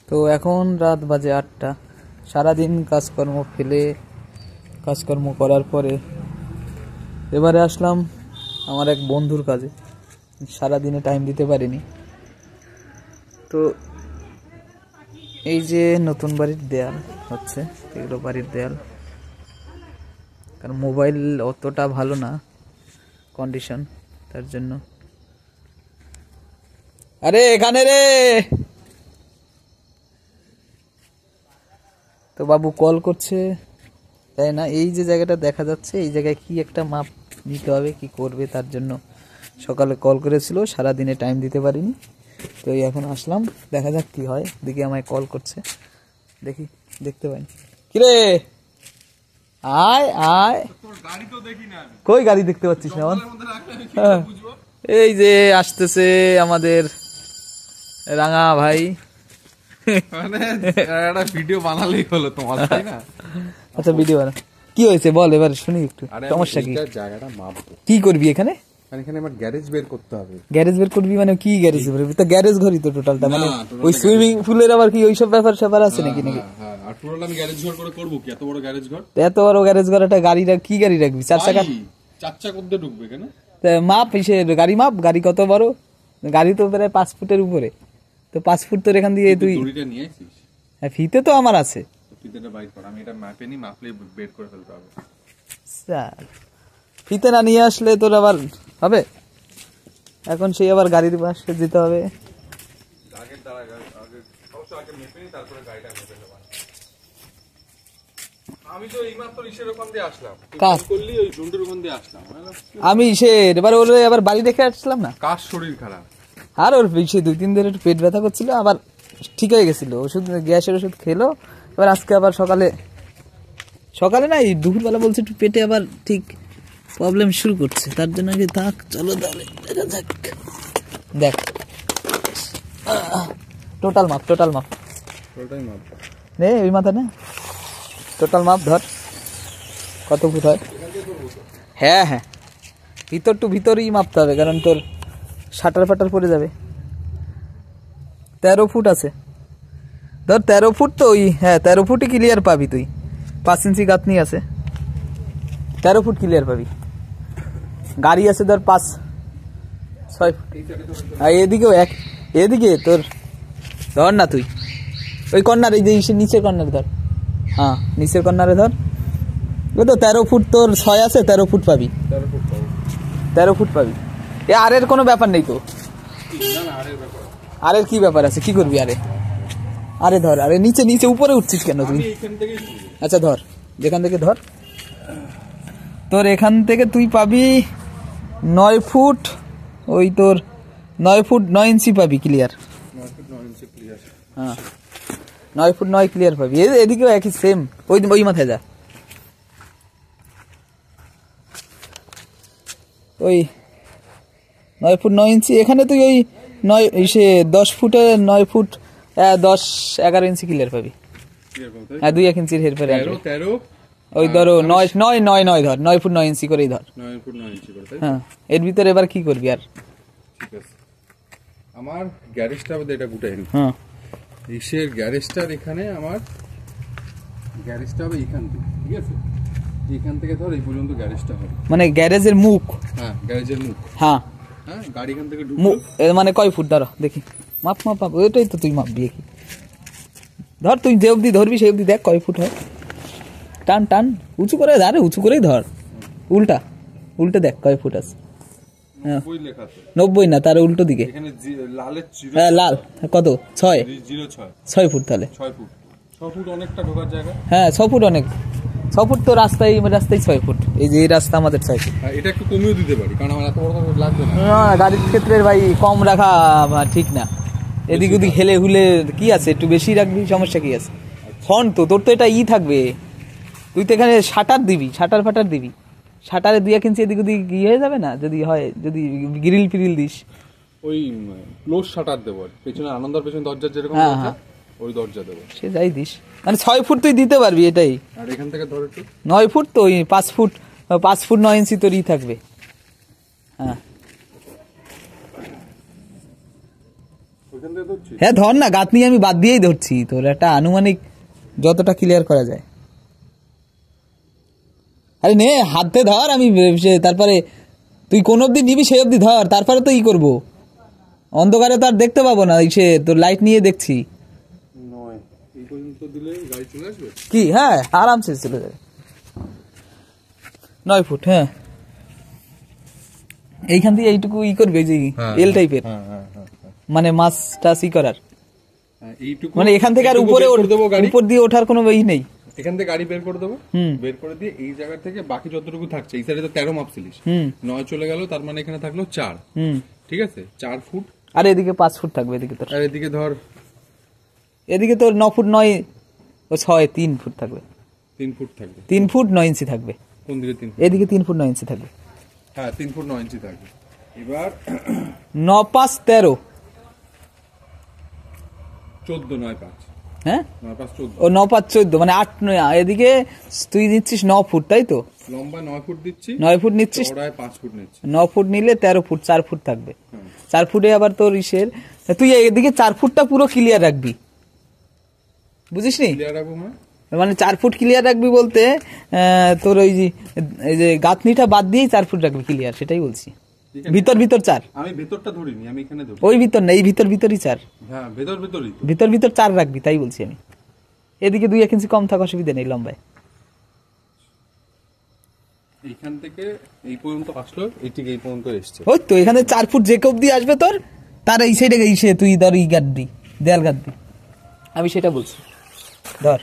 তো এখন রাত বাজে 8টা। সারাদিন কাজকর্ম করার পরে এবারে আসলাম আমার এক বন্ধুর কাজে। সারাদিনে টাইম দিতে পারিনি। তো এই যে নতুন বাড়ির দেয়াল হচ্ছে, এগুলো বাড়ির দেয়াল। কারণ মোবাইল অতটা ভালো না কন্ডিশন, তার জন্য। আরে এখানে রে, তো বাবু কল করছে, তাই না? এই যে জায়গাটা দেখা যাচ্ছে, এই জায়গায় কি একটা মাপ নিতে হবে, কি করবে, তার জন্য সকালে কল করেছিল। সারাদিনে টাইম দিতে পারিনি, তো এখন আসলাম, দেখা যাক কি হয়। দিকে আমায় কল করছে, দেখতে পাই। কিরে আয় আয়, কই গাড়ি দেখতে পাচ্ছিস না? এই যে আসতেছে আমাদের রাঙা ভাই। ভিডিও বানালেই হলো তোমার, তাই না? আচ্ছা ভিডিও বানা, কি হয়েছে বল এবার শুনি একটু। সমস্যা কি? জায়গাটা মাপবো। কি করবি এখানে? এখানে আমার গ্যারেজ বের করতে হবে। গ্যারেজ বের করবি মানে কি গ্যারেজ বের করবি? তো গ্যারেজ ঘরই তো টোটালটা, মানে ওই সুইমিং পুলের আবার কি ওইসব ব্যাপার আছে নাকি? আর টোটাল আমি গ্যারেজ ঘর করে করব কি? এত বড় গ্যারেজ ঘর, এত বড় গ্যারেজ ঘর একটা গাড়ি কি গাড়ি রাখবি? 4 চাকা? 4 চাকা করতে ঢুকবে এখানে? মাপ হিসেবে গাড়ি মাপ, গাড়ি কত বড়? গাড়ি তো প্রায় 5 ফুটের উপরে। তো 5 ফুট তোর এখান দিয়ে তুই দড়িটা নিয়ে আসিস? হ্যাঁ, ফিতে তো আমার আছে। ফিতেটা বাইর কর, আমি এটা মাপে নি, মাপলে বের করে ফেলতে হবে। ফিতে না নিয়ে আসলে তোর আবার হবে। এখন সেই আবার গাড়ির পাশে যেতে হবে। আমি এবার ওর আবার বাড়ি রেখে আসলাম না, কার শরীর খারাপ, আর ওর 2-3 দিন ধরে পেট ব্যথা করছিল, আবার ঠিক হয়ে গেছিল। ওষুধ, গ্যাসের ওষুধ খেলো। এবার আজকে আবার সকালে না, এই দুপুরবেলা বলছে একটু পেটে আবার ঠিক প্রবলেম শুরু করছে, তার জন্য কি থাক, চলো তাহলে দেখা যাক। দেখ টোটাল মাপ নে, ওই মাথা না, টোটাল মাপ ধর কত ফুট হয়। হ্যাঁ হ্যাঁ, ভিতর টু ভিতরই মাপতে হবে, কারণ তোর শাটার ফাটার পড়ে যাবে। 13 ফুট আছে ধর, 13 ফুট তো ওই, হ্যাঁ 13 ফুটই ক্লিয়ার পাবি তুই। 5 ইঞ্চি গাঁথনি আছে, 13 ফুট ক্লিয়ার পাবি। গাড়ি আছে ধর 5-6 ফুট। আর এদিকেও এদিকে তোর ধর না তুই, ওই কর্নার, এই যে নিচের কর্নারে ধর। হ্যাঁ নিচের কর্নারে ধর। ওই তো 13 ফুট তোর 6 আছে, 13 ফুট পাবি। 13 ফুট পাবি। আরের কোনো ব্যাপার নেই তো। আরের কি ব্যাপার আছে? কি করবি আরে ধর, আরে নিচে উপরে উঠছিস কেন তুই? আচ্ছা ধর, যেখান থেকে ধর, তোর এখান থেকে তুই পাবি 9 ফুট, ওই তোর 9 ফুট 9 ইঞ্চি পাবি ক্লিয়ার। হ্যাঁ 9 ফুট 9 ক্লিয়ার পাবি। এদিকেও একই সেম, ওই মাথায় যা, ওই 9 ফুট 9 ইঞ্চি। এখানে তুই ওই 10 ফুটে 9 ফুট 10-11 ইঞ্চি ক্লিয়ার পাবি। হ্যাঁ 2-1 ইঞ্চির হেরফের। ওই ধরো 9 ধর, 9 ফুট 9 ইঞ্চি করেই ধর। 9 ফুট 9 ইঞ্চি করে, তাই? হ্যাঁ, এর ভিতরে এবার কি করবি আর? ঠিক আছে, আমার গ্যারেজটা হবে, এটা গুটাই নি। হ্যাঁ গ্যারেজটার এখানে আমার গ্যারেজটা হবে এখান থেকে, ঠিক আছে? এখান থেকে ধর এই পর্যন্ত গ্যারেজটা হবে, মানে গ্যারেজের মুখ। হ্যাঁ গ্যারেজের মুখ। হ্যাঁ গাড়ি এখান থেকে ঢুকলো, মানে কয় ফুট ধরো দেখি, মাপ ওইটাই তো তুই মাপবি। কি ধর, তুই যে অবধি ধরবি সেই অবধি দেখ কয় ফুট হয়। টান উঁচু করে, আরে উঁচু করেই ধর, উল্টে দেখ কয় ফুট আছে। 90 না, তার উল্টো দিকে। হ্যাঁ লাল কত? 6 ফুট। তাহলে 6 ফুট অনেকটা ঢোকার জায়গা। হ্যাঁ 6 ফুট অনেক। 6 ফুট তো রাস্তায় 6 ফুট। এই যে এই রাস্তা আমাদের 6 ফুট। এটা একটু কমিয়ে দিতে পারি, কারণ আমার এত বড় লাগবে না। গাড়ির ক্ষেত্রে ভাই কম রাখা ঠিক না। এদিক ওদিক হেলে হুলে কি আছে, একটু বেশি রাখবি, সমস্যা কি আছে? ফ্রন্ট তো তোর তো এটা থাকবে, তুই তো এখানে শাটার ফাটার দিবি। শাটারে 2-1 ইঞ্চি এদিক ওদিক হয়ে যাবে না? যদি গ্রিল ফিরিল দিস, ওই ক্লোজ শাটার দেবো, পেছনে আনন্দার পেছনে দরজা যেরকম আছে ওই দরজা দেবো, সে যাই দিস। মানে 6 ফুট তুই দিতে পারবি এটাই। আর এখান থেকে ধর একটু 9 ফুট তো ওই 5 ফুট 9 ইঞ্চি তোরই থাকবে। হ্যাঁ ওখান থেকে ধরছি। হ্যাঁ ধর না, গাঁথনি আমি বাদ দিয়েই ধরছি, তোর একটা আনুমানিক যতটা ক্লিয়ার করা যায়। আরে নে হাতে ধর, আমি তারপরে তুই কোন অব্দি নিবি সেই অব্দি ধর, তারপরে তো ই করবো, অন্ধকারে তো আর দেখতে পাবো না, তোর লাইট নিয়ে দেখছি। এই পর্যন্ত দিলে গাড়ি চলে আসবে কি? হ্যাঁ আরামসে চলে যাবে। 9 ফুট। হ্যাঁ এইখান থেকে এইটুকু ই করবে, যে এল টাইপের, মানে মাছ টাছ ই করার, মানে এখান থেকে আর উপরে উপর দিয়ে ওঠার কোনো ই নেই। এখান থেকে গাড়ি বের করে দেবো, বের করে দিয়ে এই জায়গা থেকে বাকি যতটুকু থাকছে, এই সাইডে তো 13 মাপছিলিস, 9 চলে গেল, তার মানে এখানে থাকলো 4। ঠিক আছে, 4 ফুট। আর এদিকে 5 ফুট থাকবে এদিকে তোর, আর এদিকে ধর, এদিকে তোর 9 ফুট 9 ও 6 3 ফুট থাকবে। 3 ফুট থাকবে, 3 ফুট 9 ইঞ্চি থাকবে। কোন দিকে 3 ফুট? এদিকে 3 ফুট 9 ইঞ্চি থাকবে। হ্যাঁ 3 ফুট 9 ইঞ্চি থাকবে। এবার 9 5 13, 14 9 5, হ্যাঁ 9 5 14, ও 9 5 14, মানে 8 9। এদিকে তুই নিচ্ছিস 9 ফুট, তাই তো? লম্বা 9 ফুট দিচ্ছি, 9 ফুট নিচ্ছিস, চওড়ায় 5 ফুট নিচ্ছি। 9 ফুট নিলে 13 ফুট, 4 ফুট থাকবে। 4 ফুটে আবার তোর ইসের, তুই এদিকে 4 ফুটটা পুরো ক্লিয়ার রাখবি, বুঝিস নি? ক্লিয়ার রাখবো মানে 4 ফুট ক্লিয়ার রাখবি বলতে তোর ওই যে গাঁথনিটা বাদ দিয়েই 4 ফুট রাখবি ক্লিয়ার, সেটাই বলছি। ভিতর 4, আমি ভেতরটা ধরিনি, আমি এখানে ধরি। ওই ভিতর না, এই ভিতরই 4। হ্যাঁ ভিতরই তো। ভিতর 4 রাখবি, তাই বলছি আমি। এদিকে 2-1 ইঞ্চি কম থাকা অসুবিধা নেই লম্বায়। এইখান থেকে এই পর্যন্ত আসলো, এই থেকে এই পর্যন্ত এসছে। ওই তো এখানে 4 ফুট যে অব্দি আসবে তোর, তার এই সাইডে এসে তুই ধর ই গাঁথবি, দেয়াল গাঁথবি, আমি সেটা বলছি। ধর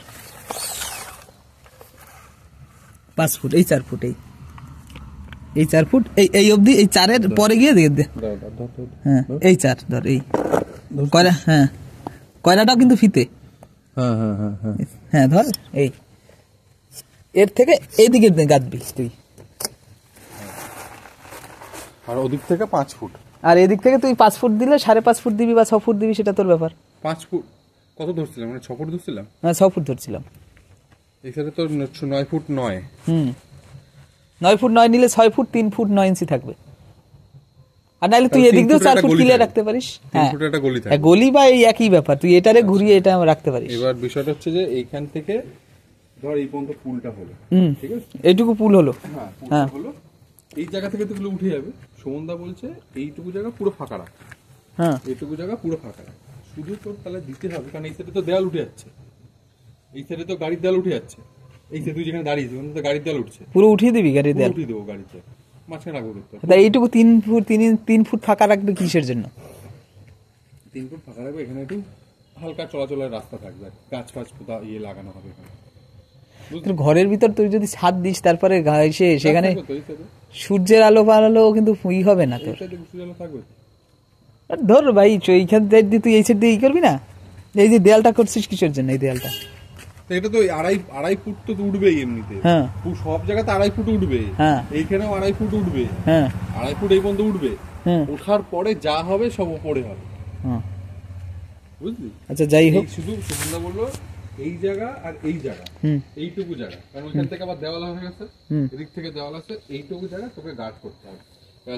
5 ফুট, এই 4 ফুট, এই 4 ফুট, এই অবধি, এই 4-এর পরে গিয়ে দে। হ্যাঁ এই 4 ধর, এই কয়লা, হ্যাঁ কয়লাটাও কিন্তু ফিতে। হ্যাঁ ধর, এই এর থেকে এইদিকে গাঁথবি তুই, আর ওদিক থেকে 5 ফুট, আর এদিক থেকে তুই 5 ফুট দিলে 5.5 ফুট দিবি বা 6 ফুট দিবি, সেটা তোর ব্যাপার। 5 ফুট কত ধরছিলাম, মানে 6 ফুট ধরছিলাম। হ্যাঁ 6 ফুট ধরছিলাম। এখানে তো 9 ফুট 9। 9 ফুট 9 নিলে 6 ফুট 3 ফুট 9 ইঞ্চি থাকবে। আর নাহলে তুই এদিক দিয়েও 4 ফুট ক্লিয়ার রাখতে পারিস। 3 ফুট একটা গলি থাকে, গলি বা এই একই ব্যাপার, তুই এটারে ঘুরিয়ে এটা রাখতে পারিস। এবার বিষয়টা হচ্ছে যে এইখান থেকে ধর এই পর্যন্ত পুলটা হলো, ঠিক আছে, এইটুকু পুল হলো। হ্যাঁ হলো, এই জায়গা থেকে তো গুলো উঠে যাবে। সুমনদা বলছে এইটুকু জায়গা পুরো ফাঁকা রাখ, হ্যাঁ এইটুকু জায়গা পুরো ফাঁকা রাখ, শুধু তোর তাহলে দিতে হবে, কারণ এই সাইডে তো দেয়াল উঠে যাচ্ছে, এই সাইডে তো গাড়ির দেয়াল উঠে যাচ্ছে, এই যে তুই যেখানে দাঁড়িয়েছিস ওখানে তো গাড়ির দেয়াল উঠছে, পুরো উঠিয়ে দিবি গাড়ির দেয়াল, উঠিয়ে দেবো গাড়িতে, মাঝখানে রাখবো। তাই এইটুকু 3 ফুট ফাঁকা রাখবে কিসের জন্য? 3 ফুট ফাঁকা রাখবো, এখানে একটু হালকা চলাচলের রাস্তা থাকবে, গাছ ফাছ পোতা লাগানো হবে এখানে। ঘরের ভিতর তুই যদি ছাদ দিস, তারপরে সেখানে সূর্যের আলো পালালো কিন্তু ই হবে না তোর। ধর ভাই এইখান দিয়ে তুই এই সাইড দিয়ে ই করবি না, এই যে দেয়ালটা করছিস কিসের জন্য? এই দেয়ালটা এটা তো আড়াই ফুট তো উঠবেই এমনিতে, হ্যাঁ সব জায়গাতে 2.5 ফুট উঠবে, হ্যাঁ এইখানেও 2.5 ফুট উঠবে, হ্যাঁ 2.5 ফুট এই পর্যন্ত উঠবে, ওঠার পরে যা হবে সব উপরে হবে, বুঝলি? আচ্ছা যাই হোক, শুধু সুমনদা বললো এই জায়গা আর এই জায়গা, এইটুকু জায়গা, কারণ ওইখান থেকে আবার দেওয়াল হয়ে গেছে, এদিক থেকে দেওয়াল আছে, এইটুকু জায়গা তোকে গার্ড করতে হবে।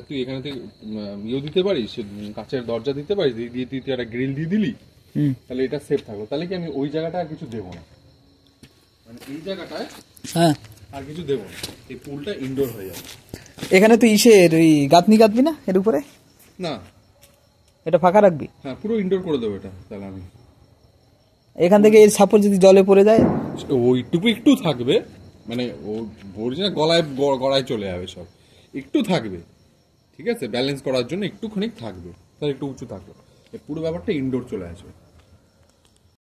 তুই এখানে থেকে ইয়ে দিতে পারিস, কাঁচের দরজা দিতে পারিস, দিয়ে তুই একটা গ্রিল দিয়ে দিলি, তাহলে এটা সেফ থাকলো। তাহলে কি আমি ওই জায়গাটা আর কিছু দেবো না, মানে এই জায়গাটায় হ্যাঁ আর কিছু দেবো না, এই পুলটা ইনডোর হয়ে যাবে। এখানে তুই ইসের ওই গাঁথবি না এর উপরে? না, এটা ফাঁকা রাখবি। হ্যাঁ পুরো ইনডোর করে দেবো এটা। তাহলে আমি এখান থেকে এর সাপোর্ট যদি জলে পড়ে যায়, ওইটুকু একটু থাকবে, মানে ও ভরছে না, গড়ায় চলে যাবে সব, একটু থাকবে, ঠিক আছে, ব্যালেন্স করার জন্য একটুখানি থাকবে, তাহলে একটু উঁচু থাকবে, পুরো ব্যাপারটা ইনডোর চলে আসবে।